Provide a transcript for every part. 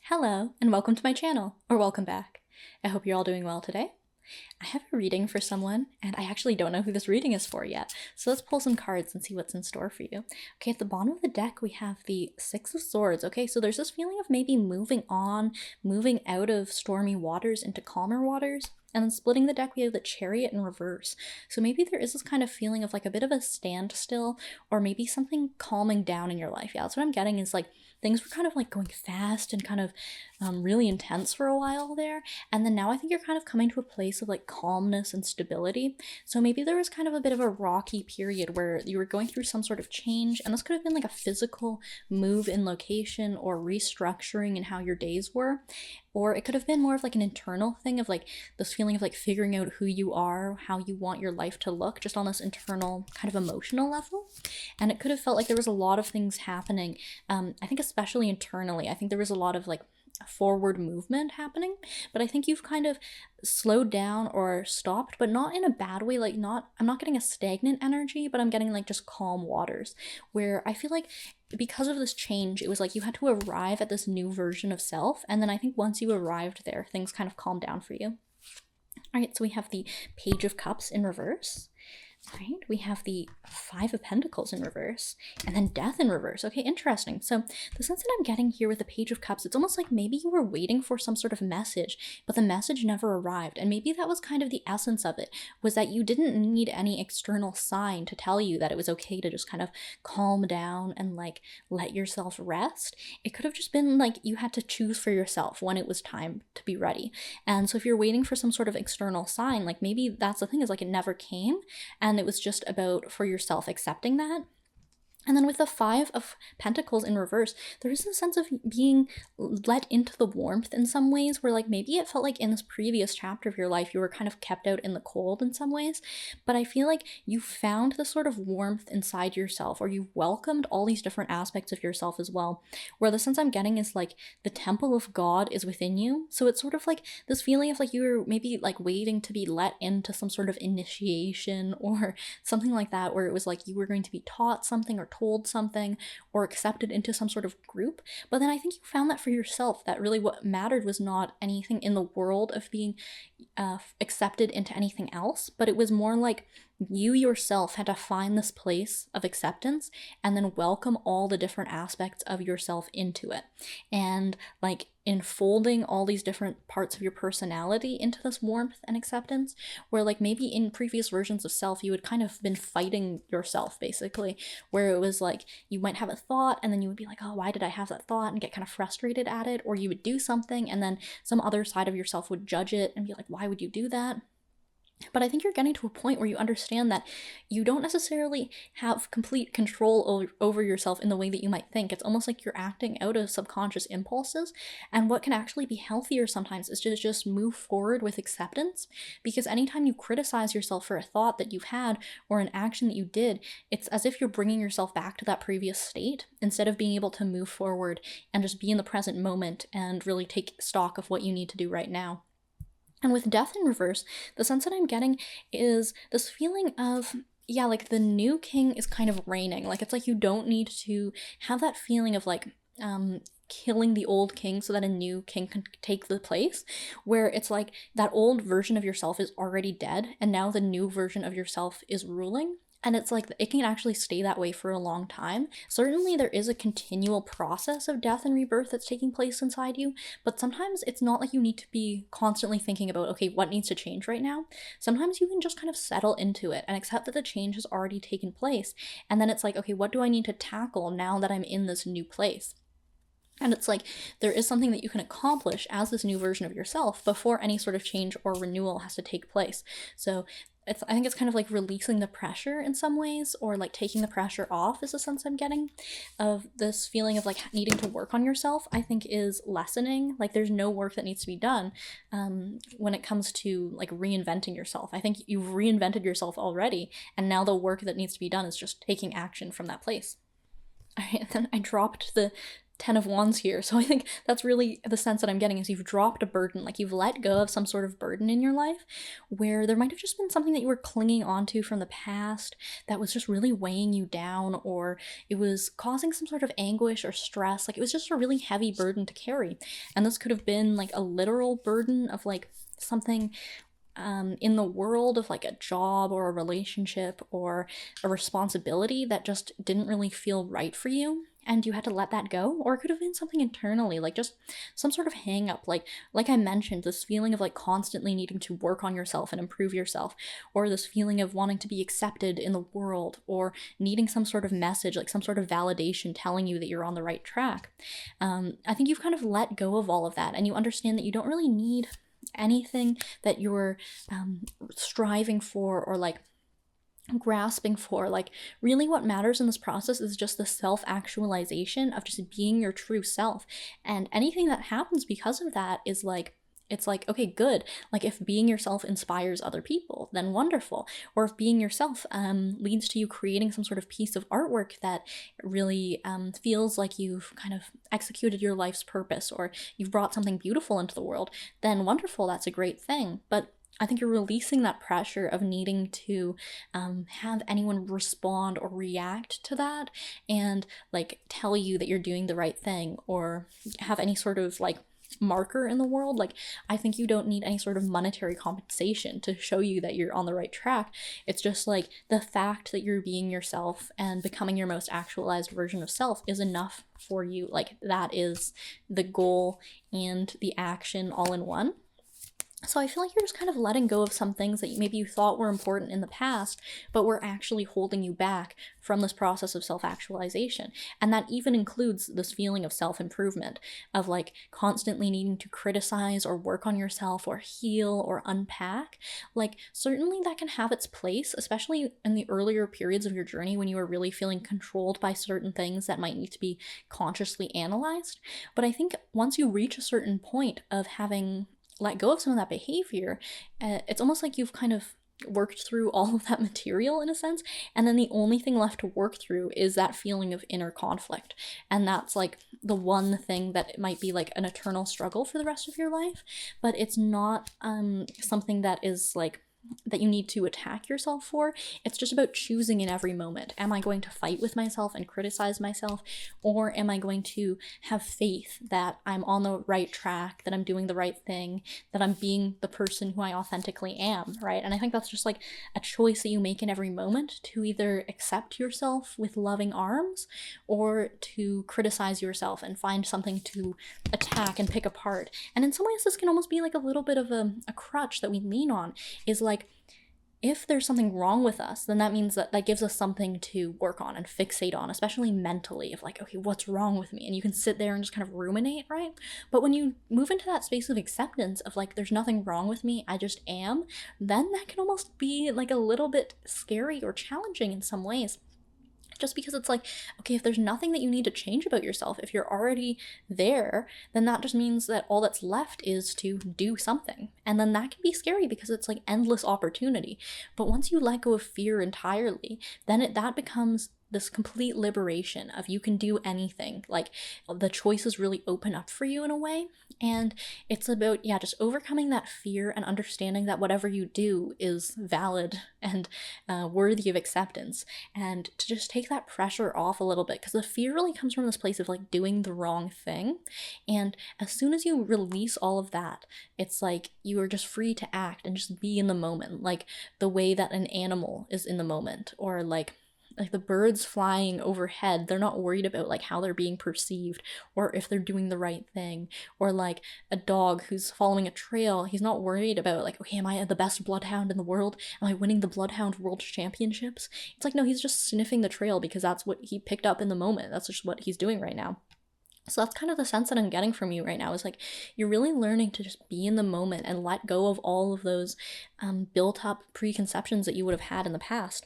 Hello, and welcome to my channel, or welcome back. I hope you're all doing well today. I have a reading for someone, and I actually don't know who this reading is for yet, so let's pull some cards and see what's in store for you. Okay, at the bottom of the deck, we have the Six of Swords. Okay, so there's this feeling of maybe moving on, moving out of stormy waters into calmer waters. And then splitting the deck, we have the Chariot in reverse. So maybe there is this kind of feeling of like a bit of a standstill, or maybe something calming down in your life. Yeah, that's what I'm getting, is like things were kind of like going fast and kind of really intense for a while there. And then now I think you're kind of coming to a place of like calmness and stability. So maybe there was kind of a bit of a rocky period where you were going through some sort of change, and this could have been like a physical move in location or restructuring in how your days were. Or it could have been more of like an internal thing of like this feeling of like figuring out who you are, how you want your life to look, just on this internal kind of emotional level. And it could have felt like there was a lot of things happening. I think especially internally, I think there was a lot of like forward movement happening, but I think you've kind of slowed down or stopped, but not in a bad way. Like, not, I'm not getting a stagnant energy, but I'm getting like just calm waters, where I feel like because of this change, it was like you had to arrive at this new version of self, and then I think once you arrived there, things kind of calmed down for you. All right, so we have the Page of Cups in reverse. All right, we have the Five of Pentacles in reverse, and then Death in reverse. Okay, interesting. So the sense that I'm getting here with the Page of Cups, it's almost like maybe you were waiting for some sort of message, but the message never arrived. And maybe that was kind of the essence of it, was that you didn't need any external sign to tell you that it was okay to just kind of calm down and like let yourself rest. It could have just been like you had to choose for yourself when it was time to be ready. And so if you're waiting for some sort of external sign, like maybe that's the thing, is like it never came, and it was just about for yourself accepting that. And then with the Five of Pentacles in reverse, there is a sense of being let into the warmth in some ways, where like maybe it felt like in this previous chapter of your life you were kind of kept out in the cold in some ways, but I feel like you found this sort of warmth inside yourself, or you welcomed all these different aspects of yourself as well, where the sense I'm getting is like the temple of God is within you. So it's sort of like this feeling of like you were maybe like waiting to be let into some sort of initiation or something like that, where it was like you were going to be taught something or told something or accepted into some sort of group. But then I think you found that for yourself, that really what mattered was not anything in the world of being accepted into anything else, but it was more like you yourself had to find this place of acceptance and then welcome all the different aspects of yourself into it, and like enfolding all these different parts of your personality into this warmth and acceptance, where like maybe in previous versions of self you had kind of been fighting yourself basically, where it was like you might have a thought and then you would be like, oh, why did I have that thought, and get kind of frustrated at it, or you would do something and then some other side of yourself would judge it and be like, why would you do that? But I think you're getting to a point where you understand that you don't necessarily have complete control over yourself in the way that you might think. It's almost like you're acting out of subconscious impulses. And what can actually be healthier sometimes is to just move forward with acceptance. Because anytime you criticize yourself for a thought that you've had or an action that you did, it's as if you're bringing yourself back to that previous state instead of being able to move forward and just be in the present moment and really take stock of what you need to do right now. And with Death in reverse, the sense that I'm getting is this feeling of, yeah, like the new king is kind of reigning. Like it's like you don't need to have that feeling of like killing the old king so that a new king can take the place, where it's like that old version of yourself is already dead and now the new version of yourself is ruling. And it's like it can actually stay that way for a long time. Certainly there is a continual process of death and rebirth that's taking place inside you, but sometimes it's not like you need to be constantly thinking about, okay, what needs to change right now? Sometimes you can just kind of settle into it and accept that the change has already taken place. And then it's like, okay, what do I need to tackle now that I'm in this new place? And it's like there is something that you can accomplish as this new version of yourself before any sort of change or renewal has to take place. So I think it's kind of like releasing the pressure in some ways, or like taking the pressure off is the sense I'm getting of this feeling of like needing to work on yourself. I think is lessening. Like there's no work that needs to be done when it comes to like reinventing yourself. I think you've reinvented yourself already, and now the work that needs to be done is just taking action from that place. And then I dropped the Ten of Wands here. So I think that's really the sense that I'm getting, is you've dropped a burden, like you've let go of some sort of burden in your life where there might have just been something that you were clinging onto from the past that was just really weighing you down, or it was causing some sort of anguish or stress. Like it was just a really heavy burden to carry. And this could have been like a literal burden of like something in the world, of like a job or a relationship or a responsibility that just didn't really feel right for you, and you had to let that go. Or it could have been something internally, like just some sort of hang up, like I mentioned, this feeling of like constantly needing to work on yourself and improve yourself, or this feeling of wanting to be accepted in the world, or needing some sort of message, like some sort of validation telling you that you're on the right track. I think you've kind of let go of all of that, and you understand that you don't really need anything that you're striving for or like grasping for. Like really what matters in this process is just the self-actualization of just being your true self, and anything that happens because of that is like, it's like, okay, good. Like if being yourself inspires other people, then wonderful. Or if being yourself leads to you creating some sort of piece of artwork that really feels like you've kind of executed your life's purpose, or you've brought something beautiful into the world, then wonderful, that's a great thing. But I think you're releasing that pressure of needing to have anyone respond or react to that and like tell you that you're doing the right thing, or have any sort of like marker in the world. Like I think you don't need any sort of monetary compensation to show you that you're on the right track. It's just like the fact that you're being yourself and becoming your most actualized version of self is enough for you. Like that is the goal and the action all in one. So I feel like you're just kind of letting go of some things that maybe you thought were important in the past, but were actually holding you back from this process of self-actualization. And that even includes this feeling of self-improvement, of like constantly needing to criticize or work on yourself or heal or unpack. Like certainly that can have its place, especially in the earlier periods of your journey when you are really feeling controlled by certain things that might need to be consciously analyzed. But I think once you reach a certain point of having let go of some of that behavior, it's almost like you've kind of worked through all of that material in a sense, and then the only thing left to work through is that feeling of inner conflict. And that's like the one thing that might be like an eternal struggle for the rest of your life, but it's not something that is like that you need to attack yourself for. It's just about choosing in every moment. Am I going to fight with myself and criticize myself? Or am I going to have faith that I'm on the right track, that I'm doing the right thing, that I'm being the person who I authentically am, right? And I think that's just like a choice that you make in every moment, to either accept yourself with loving arms or to criticize yourself and find something to attack and pick apart. And in some ways, this can almost be like a little bit of a crutch that we lean on, is like, if there's something wrong with us, then that means that gives us something to work on and fixate on, especially mentally, of like, okay, what's wrong with me? And you can sit there and just kind of ruminate, right? But when you move into that space of acceptance of like, there's nothing wrong with me, I just am, then that can almost be like a little bit scary or challenging in some ways. Just because it's like, okay, if there's nothing that you need to change about yourself, if you're already there, then that just means that all that's left is to do something. And then that can be scary because it's like endless opportunity. But once you let go of fear entirely, then that becomes this complete liberation of you can do anything. Like the choices really open up for you in a way. And it's about, yeah, just overcoming that fear and understanding that whatever you do is valid and worthy of acceptance. And to just take that pressure off a little bit, because the fear really comes from this place of like doing the wrong thing. And as soon as you release all of that, it's like you are just free to act and just be in the moment, like the way that an animal is in the moment, or like the birds flying overhead, they're not worried about like how they're being perceived or if they're doing the right thing. Or like a dog who's following a trail, he's not worried about like, okay, am I the best bloodhound in the world? Am I winning the Bloodhound World Championships? It's like, no, he's just sniffing the trail because that's what he picked up in the moment. That's just what he's doing right now. So that's kind of the sense that I'm getting from you right now, is like you're really learning to just be in the moment and let go of all of those built up preconceptions that you would have had in the past.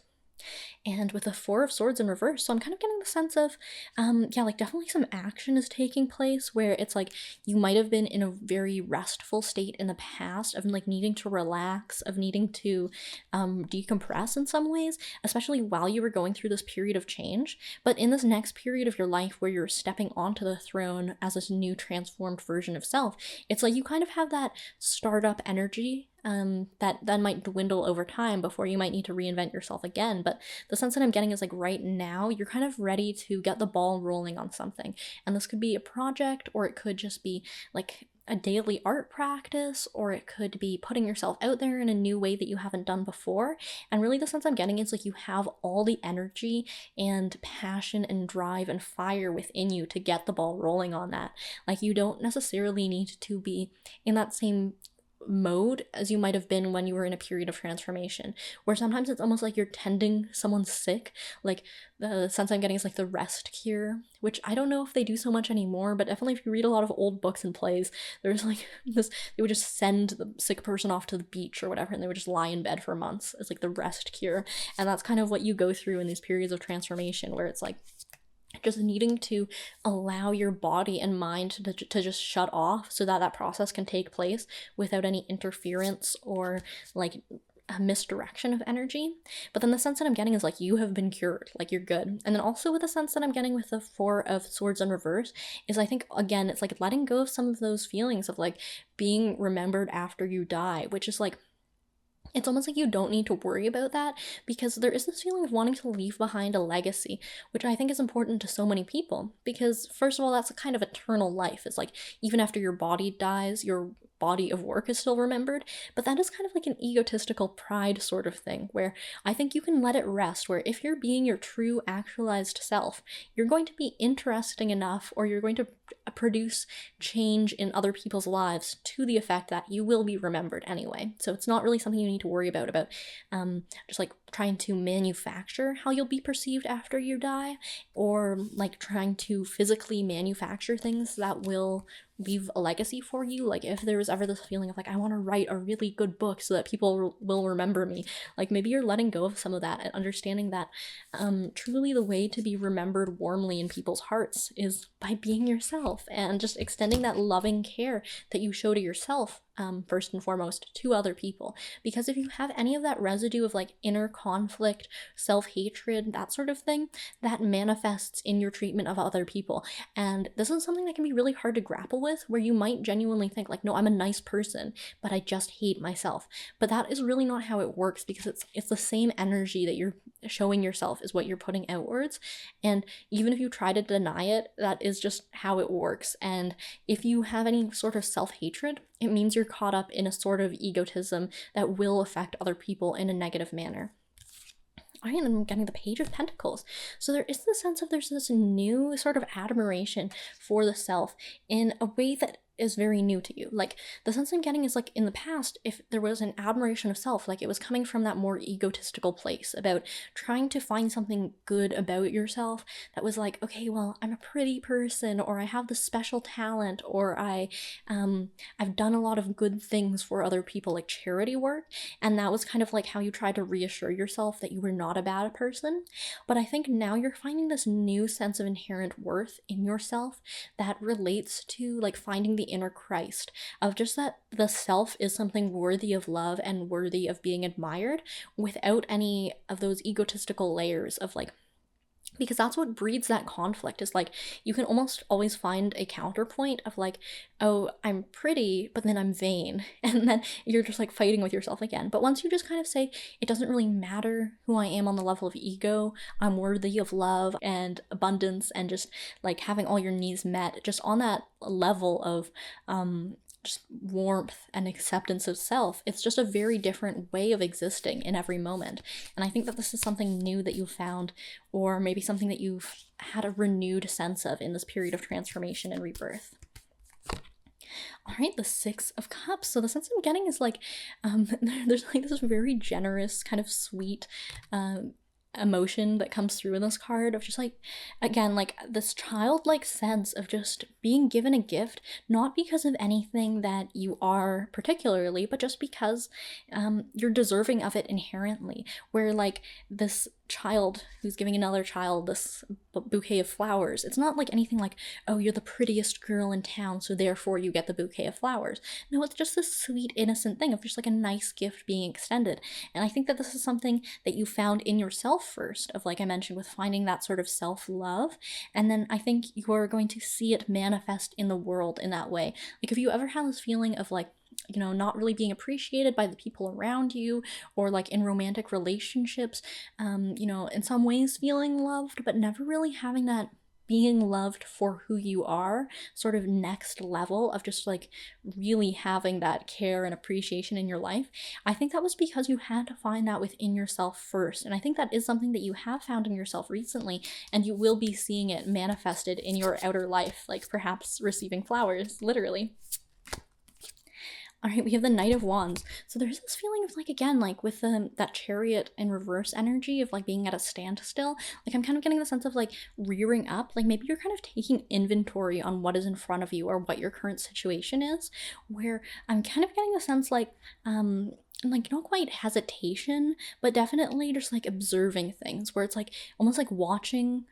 And with the Four of Swords in reverse, so I'm kind of getting the sense of, yeah, like definitely some action is taking place where it's like you might have been in a very restful state in the past of like needing to relax, of needing to decompress in some ways, especially while you were going through this period of change. But in this next period of your life where you're stepping onto the throne as this new transformed version of self, it's like you kind of have that startup energy that then might dwindle over time before you might need to reinvent yourself again. But the sense that I'm getting is like right now, you're kind of ready to get the ball rolling on something. And this could be a project, or it could just be like a daily art practice, or it could be putting yourself out there in a new way that you haven't done before. And really, the sense I'm getting is like you have all the energy and passion and drive and fire within you to get the ball rolling on that. Like, you don't necessarily need to be in that same mode as you might have been when you were in a period of transformation, where sometimes it's almost like you're tending someone sick. Like, the sense I'm getting is like the rest cure, which I don't know if they do so much anymore, but definitely if you read a lot of old books and plays, there's like this, they would just send the sick person off to the beach or whatever, and they would just lie in bed for months. It's like the rest cure. And that's kind of what you go through in these periods of transformation, where it's like just needing to allow your body and mind to just shut off so that that process can take place without any interference or like a misdirection of energy. But then the sense that I'm getting is like you have been cured, like you're good. And then also with the sense that I'm getting with the Four of Swords in reverse is, I think again, it's like letting go of some of those feelings of like being remembered after you die, which is like, it's almost like you don't need to worry about that, because there is this feeling of wanting to leave behind a legacy, which I think is important to so many people. Because, first of all, that's a kind of eternal life. It's like, even after your body dies, your body of work is still remembered. But that is kind of like an egotistical pride sort of thing, where I think you can let it rest, where if you're being your true actualized self, you're going to be interesting enough, or you're going to produce change in other people's lives to the effect that you will be remembered anyway. So it's not really something you need to worry about just like trying to manufacture how you'll be perceived after you die, or like trying to physically manufacture things that will leave a legacy for you. Like, if there was ever this feeling of like, I want to write a really good book so that people will remember me, like maybe you're letting go of some of that and understanding that truly the way to be remembered warmly in people's hearts is by being yourself and just extending that loving care that you show to yourself, first and foremost, to other people. Because if you have any of that residue of like inner conflict, self-hatred, that sort of thing, that manifests in your treatment of other people. And this is something that can be really hard to grapple with, where you might genuinely think like, no, I'm a nice person, but I just hate myself. But that is really not how it works, because it's the same energy that you're showing yourself is what you're putting outwards. And even if you try to deny it, that is just how it works. And if you have any sort of self-hatred, it means you're caught up in a sort of egotism that will affect other people in a negative manner. I am getting the Page of Pentacles. So there is the sense of there's this new sort of admiration for the self in a way that is very new to you. Like, the sense I'm getting is like, in the past, if there was an admiration of self, like it was coming from that more egotistical place about trying to find something good about yourself that was like, okay, well, I'm a pretty person, or I have this special talent, or I've done a lot of good things for other people, like charity work. And that was kind of like how you tried to reassure yourself that you were not a bad person. But I think now you're finding this new sense of inherent worth in yourself that relates to like finding the inner Christ, of just that the self is something worthy of love and worthy of being admired, without any of those egotistical layers of like, because that's what breeds that conflict, is like you can almost always find a counterpoint of like, oh, I'm pretty, but then I'm vain, and then you're just like fighting with yourself again. But once you just kind of say, it doesn't really matter who I am on the level of ego, I'm worthy of love and abundance and just like having all your needs met, just on that level of just warmth and acceptance of self, it's just a very different way of existing in every moment. And I think that this is something new that you found, or maybe something that you've had a renewed sense of in this period of transformation and rebirth. All right, the Six of Cups. So the sense I'm getting is like, there's like this very generous, kind of sweet, emotion that comes through in this card, of just like, again, like this childlike sense of just being given a gift, not because of anything that you are particularly, but just because you're deserving of it inherently, where like this child who's giving another child this bouquet of flowers. It's not like anything like, oh, you're the prettiest girl in town, so therefore you get the bouquet of flowers. No, it's just this sweet, innocent thing of just like a nice gift being extended. And I think that this is something that you found in yourself first, of like I mentioned, with finding that sort of self-love. And then I think you're going to see it manifest in the world in that way. Like if you ever have this feeling of like, you know, not really being appreciated by the people around you, or like in romantic relationships, you know, in some ways feeling loved, but never really having that being loved for who you are sort of next level of just like really having that care and appreciation in your life. I think that was because you had to find that within yourself first. And I think that is something that you have found in yourself recently, and you will be seeing it manifested in your outer life, like perhaps receiving flowers, literally. All right, we have the Knight of Wands. So there's this feeling of like, again, like with that Chariot in reverse energy of like being at a standstill. Like I'm kind of getting the sense of like rearing up. Like maybe you're kind of taking inventory on what is in front of you or what your current situation is, where I'm kind of getting the sense like not quite hesitation, but definitely just like observing things, where it's like almost like watching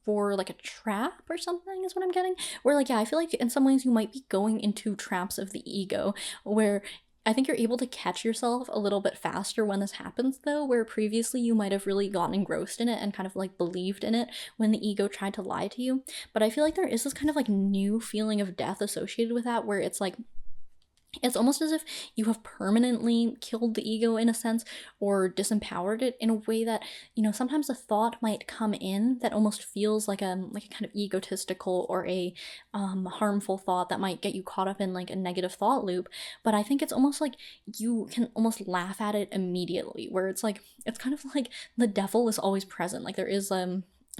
for like a trap or something is what I'm getting. Where like, yeah, I feel like in some ways you might be going into traps of the ego, where I think you're able to catch yourself a little bit faster when this happens, though, where previously you might have really gotten engrossed in it and kind of like believed in it when the ego tried to lie to you. But I feel like there is this kind of like new feeling of death associated with that, where it's like it's almost as if you have permanently killed the ego in a sense, or disempowered it in a way that, you know, sometimes a thought might come in that almost feels like a kind of egotistical or a harmful thought that might get you caught up in like a negative thought loop. But I think it's almost like you can almost laugh at it immediately, where it's like, it's kind of like the devil is always present. Like there is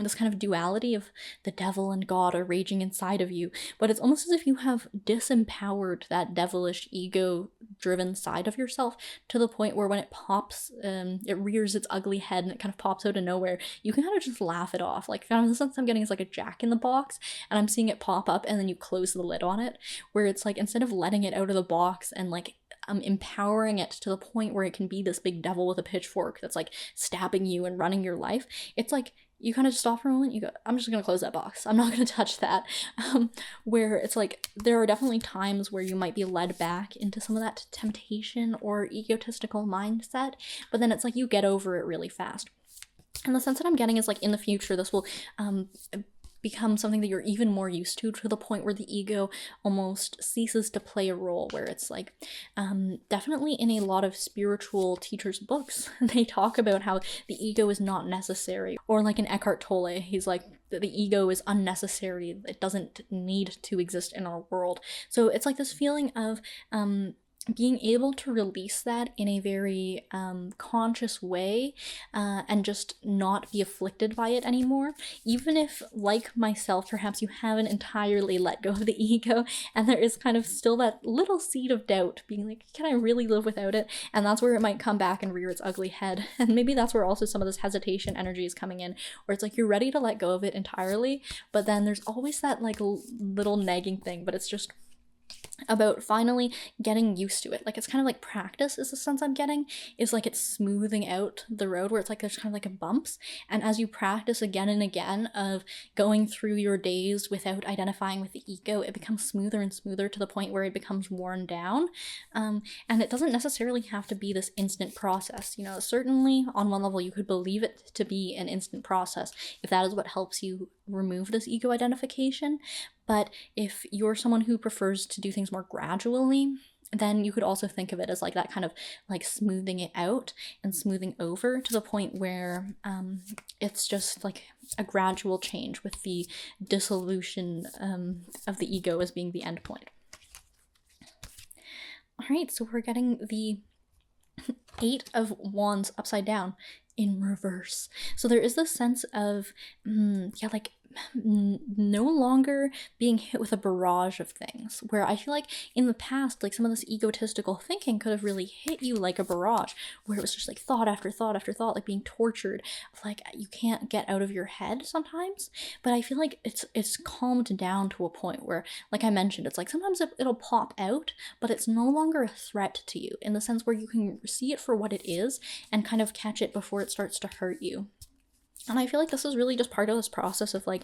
this kind of duality of the devil and God are raging inside of you, but it's almost as if you have disempowered that devilish ego-driven side of yourself to the point where when it pops, it rears its ugly head and it kind of pops out of nowhere, you can kind of just laugh it off. Like kind of the sense I'm getting is like a Jack in the Box, and I'm seeing it pop up and then you close the lid on it, where it's like instead of letting it out of the box and like empowering it to the point where it can be this big devil with a pitchfork that's like stabbing you and running your life, it's like you kind of just stop for a moment, you go, I'm just going to close that box. I'm not going to touch that. Where it's like, there are definitely times where you might be led back into some of that temptation or egotistical mindset, but then it's like you get over it really fast. And the sense that I'm getting is like in the future, this will become something that you're even more used to the point where the ego almost ceases to play a role, where it's like definitely in a lot of spiritual teachers' books they talk about how the ego is not necessary, or like in Eckhart Tolle, he's like, the ego is unnecessary, it doesn't need to exist in our world. So it's like this feeling of being able to release that in a very conscious way, and just not be afflicted by it anymore, even if, like myself, perhaps you haven't entirely let go of the ego and there is kind of still that little seed of doubt, being like, can I really live without it? And that's where it might come back and rear its ugly head. And maybe that's where also some of this hesitation energy is coming in, where it's like you're ready to let go of it entirely, but then there's always that like little nagging thing, but it's just about finally getting used to it. Like it's kind of like practice is the sense I'm getting, is like it's smoothing out the road, where it's like there's kind of like a bumps, and as you practice again and again of going through your days without identifying with the ego, it becomes smoother and smoother to the point where it becomes worn down. And it doesn't necessarily have to be this instant process. You know, certainly on one level you could believe it to be an instant process if that is what helps you remove this ego identification. But if you're someone who prefers to do things more gradually, then you could also think of it as like that kind of like smoothing it out and smoothing over to the point where it's just like a gradual change, with the dissolution of the ego as being the end point. All right, so we're getting the Eight of Wands upside down in reverse. So there is this sense of like no longer being hit with a barrage of things, where I feel like in the past, like some of this egotistical thinking could have really hit you like a barrage, where it was just like thought after thought after thought, like being tortured, like you can't get out of your head sometimes. But I feel like it's calmed down to a point where, like I mentioned, it's like sometimes it'll pop out, but it's no longer a threat to you, in the sense where you can see it for what it is and kind of catch it before it starts to hurt you. And I feel like this is really just part of this process of like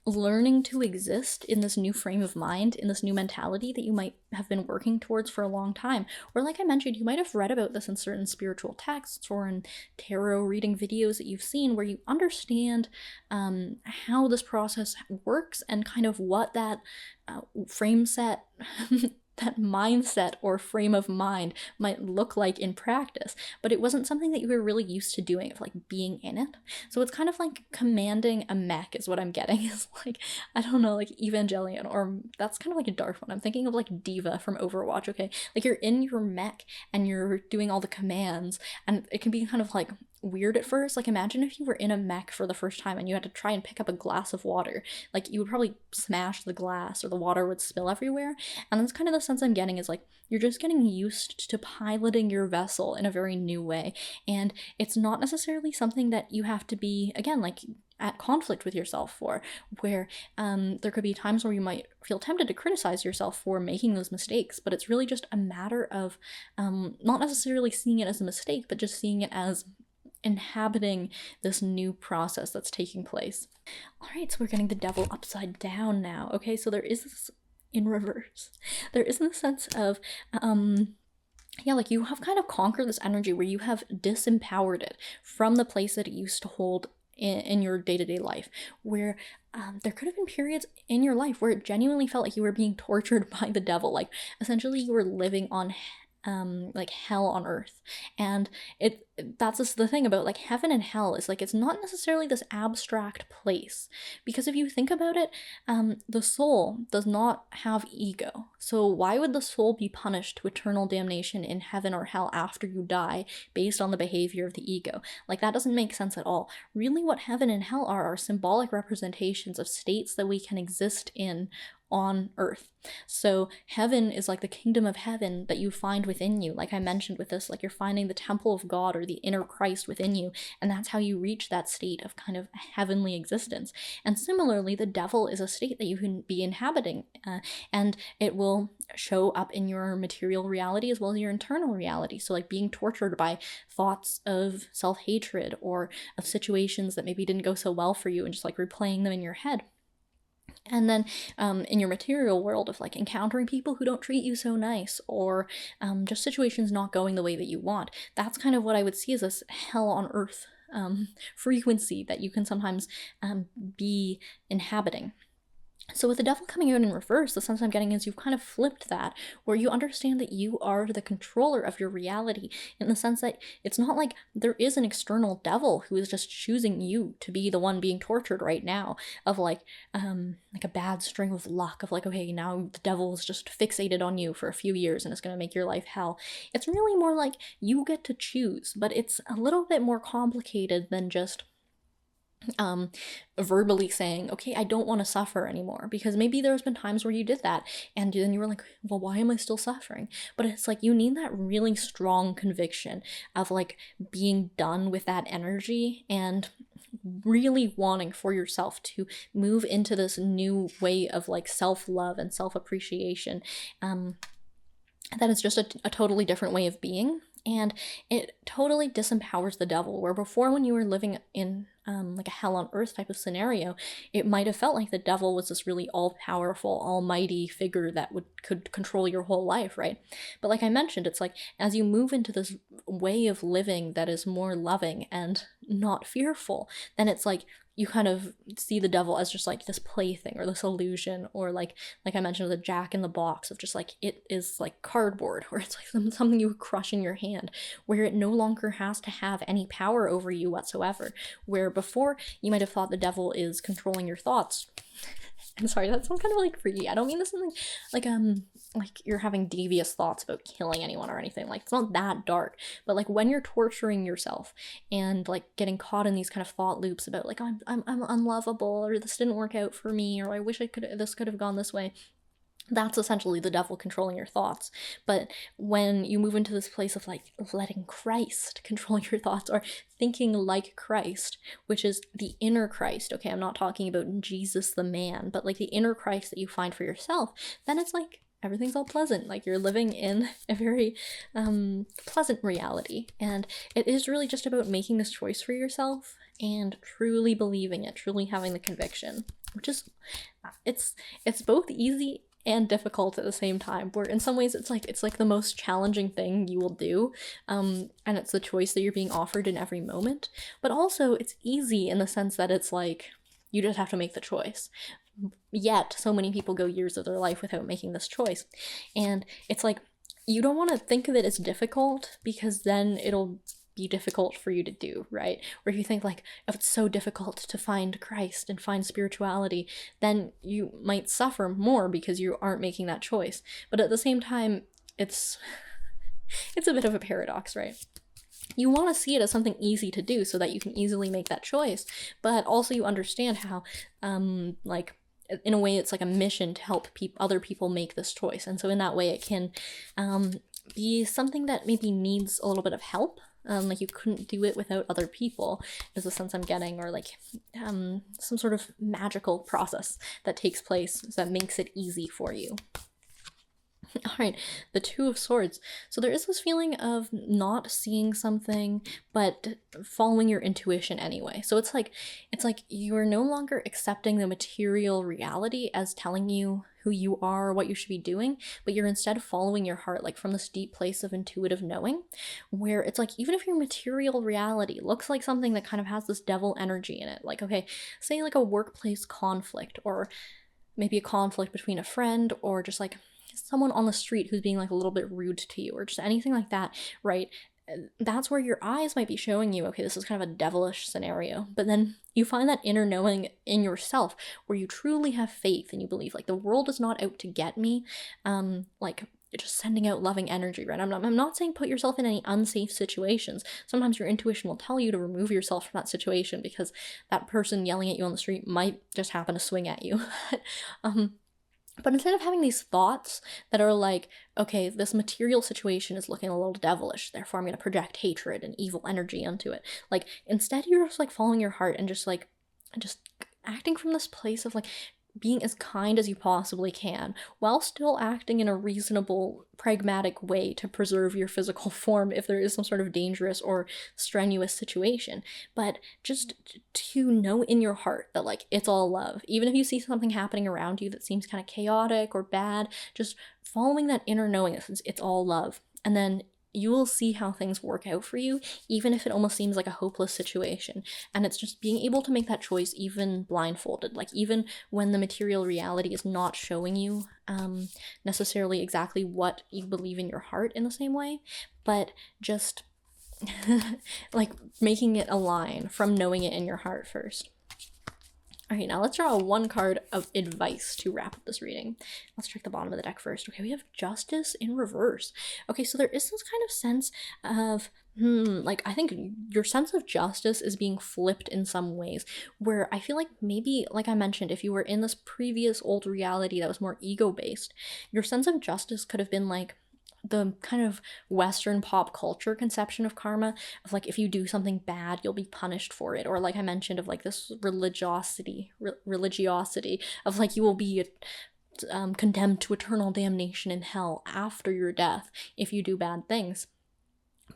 learning to exist in this new frame of mind, in this new mentality that you might have been working towards for a long time. Or like I mentioned, you might have read about this in certain spiritual texts or in tarot reading videos that you've seen, where you understand how this process works and kind of what that frame set that mindset or frame of mind might look like in practice, but it wasn't something that you were really used to doing, of like being in it. So it's kind of like commanding a mech is what I'm getting, is like, I don't know, like Evangelion, or that's kind of like a dark one. I'm thinking of like Diva from Overwatch, okay? Like you're in your mech and you're doing all the commands, and it can be kind of like weird at first. Like imagine if you were in a mech for the first time and you had to try and pick up a glass of water. Like you would probably smash the glass or the water would spill everywhere. And that's kind of the sense I'm getting, is like you're just getting used to piloting your vessel in a very new way. And it's not necessarily something that you have to be, again, like at conflict with yourself for, where there could be times where you might feel tempted to criticize yourself for making those mistakes, but it's really just a matter of not necessarily seeing it as a mistake, but just seeing it as inhabiting this new process that's taking place. All right, so we're getting the devil upside down now. Okay, so there is this in reverse. There is the sense of yeah, like you have kind of conquered this energy where you have disempowered it from the place that it used to hold in your day-to-day life, where there could have been periods in your life where it genuinely felt like you were being tortured by the devil. Like essentially you were living on like hell on earth. And that's just the thing about like heaven and hell, is like it's not necessarily this abstract place, because if you think about it, the soul does not have ego. So why would the soul be punished to eternal damnation in heaven or hell after you die based on the behavior of the ego? Like that doesn't make sense at all. Really, what heaven and hell are symbolic representations of states that we can exist in on earth. So heaven is like the kingdom of heaven that you find within you. Like I mentioned with this, like you're finding the temple of God or the inner Christ within you, and that's how you reach that state of kind of heavenly existence. And similarly, the devil is a state that you can be inhabiting, and it will show up in your material reality as well as your internal reality. So like being tortured by thoughts of self-hatred or of situations that maybe didn't go so well for you, and just like replaying them in your head. And then in your material world, of like encountering people who don't treat you so nice, or just situations not going the way that you want. That's kind of what I would see as this hell on earth frequency that you can sometimes be inhabiting. So with the devil coming out in reverse, the sense I'm getting is you've kind of flipped that, where you understand that you are the controller of your reality, in the sense that it's not like there is an external devil who is just choosing you to be the one being tortured right now, of like a bad string of luck, of like, okay, now the devil is just fixated on you for a few years and it's going to make your life hell. It's really more like you get to choose, but it's a little bit more complicated than just verbally saying, okay, I don't want to suffer anymore, because maybe there's been times where you did that and then you were like, well, why am I still suffering? But it's like you need that really strong conviction of like being done with that energy and really wanting for yourself to move into this new way of like self-love and self-appreciation, that is just a totally different way of being. And it totally disempowers the devil, where before, when you were living in like a hell on earth type of scenario, it might have felt like the devil was this really all-powerful, almighty figure that could control your whole life, right? But like I mentioned, it's like as you move into this way of living that is more loving and not fearful, then it's like you kind of see the devil as just like this plaything or this illusion, or like I mentioned, the Jack in the Box, of just like it is like cardboard, or it's like something you would crush in your hand, where it no longer has to have any power over you whatsoever. Where before you might have thought the devil is controlling your thoughts, I'm sorry, that sounds kind of like freaky. I don't mean this in like you're having devious thoughts about killing anyone or anything. Like it's not that dark, but like when you're torturing yourself and like getting caught in these kind of thought loops about like I'm unlovable, or this didn't work out for me, or I wish this could have gone this way. That's essentially the devil controlling your thoughts. But when you move into this place of like letting Christ control your thoughts, or thinking like Christ, which is the inner Christ, okay, I'm not talking about Jesus the man, but like the inner Christ that you find for yourself, then it's like everything's all pleasant. Like you're living in a very pleasant reality. And it is really just about making this choice for yourself and truly believing it, truly having the conviction, which is, it's both easy and difficult at the same time, where in some ways it's like the most challenging thing you will do, and it's the choice that you're being offered in every moment, but also it's easy in the sense that it's like you just have to make the choice. Yet so many people go years of their life without making this choice, and it's like you don't want to think of it as difficult, because then it'll be difficult for you to do, right? Or if you think like, if it's so difficult to find Christ and find spirituality, then you might suffer more because you aren't making that choice. But at the same time, it's a bit of a paradox, right? You want to see it as something easy to do so that you can easily make that choice, but also you understand how like in a way it's like a mission to help other people make this choice. And so in that way it can be something that maybe needs a little bit of help. Like you couldn't do it without other people, is the sense I'm getting, or like some sort of magical process that takes place that makes it easy for you. All right, the Two of Swords. So there is this feeling of not seeing something, but following your intuition anyway. So it's like you are no longer accepting the material reality as telling you who you are, what you should be doing, but you're instead following your heart, like from this deep place of intuitive knowing, where it's like, even if your material reality looks like something that kind of has this devil energy in it, like, okay, say like a workplace conflict, or maybe a conflict between a friend, or just like someone on the street who's being like a little bit rude to you, or just anything like that, right? That's where your eyes might be showing you, okay, this is kind of a devilish scenario. But then you find that inner knowing in yourself where you truly have faith and you believe like the world is not out to get me, like just sending out loving energy, right? I'm not saying put yourself in any unsafe situations. Sometimes your intuition will tell you to remove yourself from that situation because that person yelling at you on the street might just happen to swing at you. But instead of having these thoughts that are like, okay, this material situation is looking a little devilish, therefore I'm going to project hatred and evil energy onto it. Like, instead you're just like following your heart and just acting from this place of like being as kind as you possibly can, while still acting in a reasonable, pragmatic way to preserve your physical form if there is some sort of dangerous or strenuous situation. But just to know in your heart that like it's all love. Even if you see something happening around you that seems kind of chaotic or bad, just following that inner knowing that it's all love. And then you will see how things work out for you, even if it almost seems like a hopeless situation. And it's just being able to make that choice even blindfolded, like even when the material reality is not showing you necessarily exactly what you believe in your heart in the same way, but just like making it align from knowing it in your heart first. All right, now let's draw one card of advice to wrap up this reading. Let's check the bottom of the deck first. Okay, we have Justice in reverse. Okay, so there is this kind of sense of, like, I think your sense of justice is being flipped in some ways, where I feel like maybe, like I mentioned, if you were in this previous old reality that was more ego-based, your sense of justice could have been like, the kind of Western pop culture conception of karma, of like if you do something bad you'll be punished for it, or like I mentioned of like this religiosity of like you will be condemned to eternal damnation in hell after your death if you do bad things.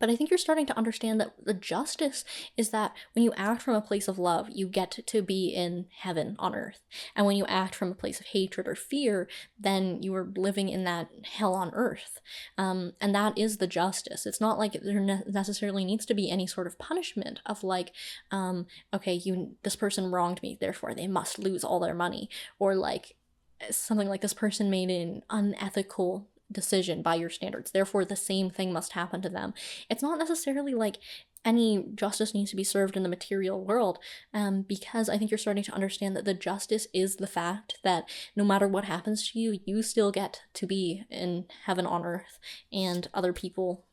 But I think you're starting to understand that the justice is that when you act from a place of love, you get to be in heaven on earth. And when you act from a place of hatred or fear, then you are living in that hell on earth. And that is the justice. It's not like there necessarily needs to be any sort of punishment of like, okay, this person wronged me, therefore they must lose all their money. Or like something like this person made an unethical decision by your standards, therefore the same thing must happen to them. It's not necessarily like any justice needs to be served in the material world, because I think you're starting to understand that the justice is the fact that no matter what happens to you, you still get to be in heaven on earth, and other people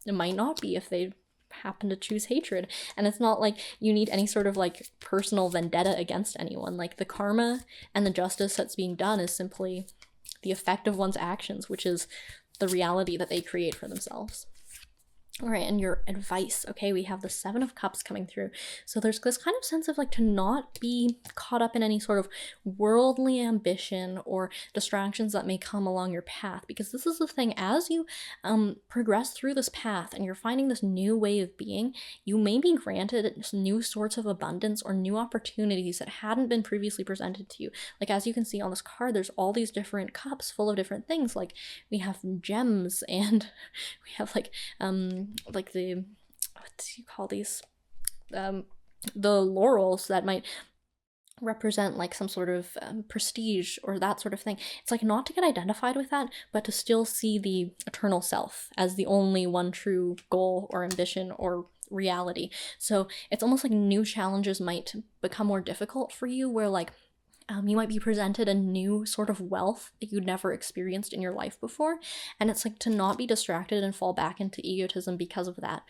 might not be if they happen to choose hatred. And it's not like you need any sort of like personal vendetta against anyone. Like the karma and the justice that's being done is simply the effect of one's actions, which is the reality that they create for themselves. All right, and your advice. Okay, we have the Seven of Cups coming through. So there's this kind of sense of like to not be caught up in any sort of worldly ambition or distractions that may come along your path, because this is the thing, as you progress through this path and you're finding this new way of being, you may be granted new sorts of abundance or new opportunities that hadn't been previously presented to you. Like as you can see on this card, there's all these different cups full of different things. Like we have gems, and we have like the, what do you call these, the laurels that might represent like some sort of prestige or that sort of thing. It's like not to get identified with that, but to still see the eternal self as the only one true goal or ambition or reality. So it's almost like new challenges might become more difficult for you, where like you might be presented a new sort of wealth that you'd never experienced in your life before. And it's like to not be distracted and fall back into egotism because of that.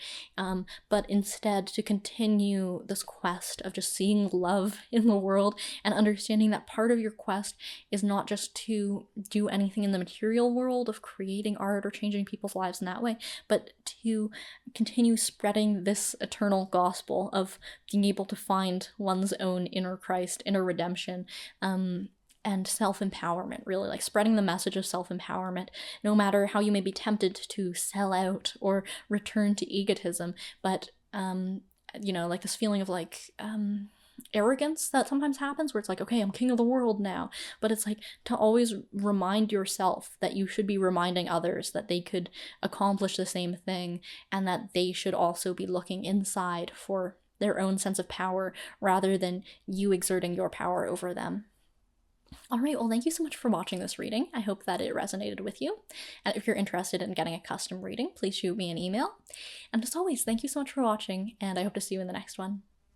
But instead to continue this quest of just seeing love in the world and understanding that part of your quest is not just to do anything in the material world of creating art or changing people's lives in that way, but to continue spreading this eternal gospel of being able to find one's own inner Christ, inner redemption, and self-empowerment, really, like spreading the message of self-empowerment, no matter how you may be tempted to sell out or return to egotism. But like this feeling of like arrogance that sometimes happens, where it's like, okay, I'm king of the world now. But it's like to always remind yourself that you should be reminding others that they could accomplish the same thing, and that they should also be looking inside for their own sense of power rather than you exerting your power over them. All right, well, thank you so much for watching this reading. I hope that it resonated with you. And if you're interested in getting a custom reading, please shoot me an email. And as always, thank you so much for watching, and I hope to see you in the next one.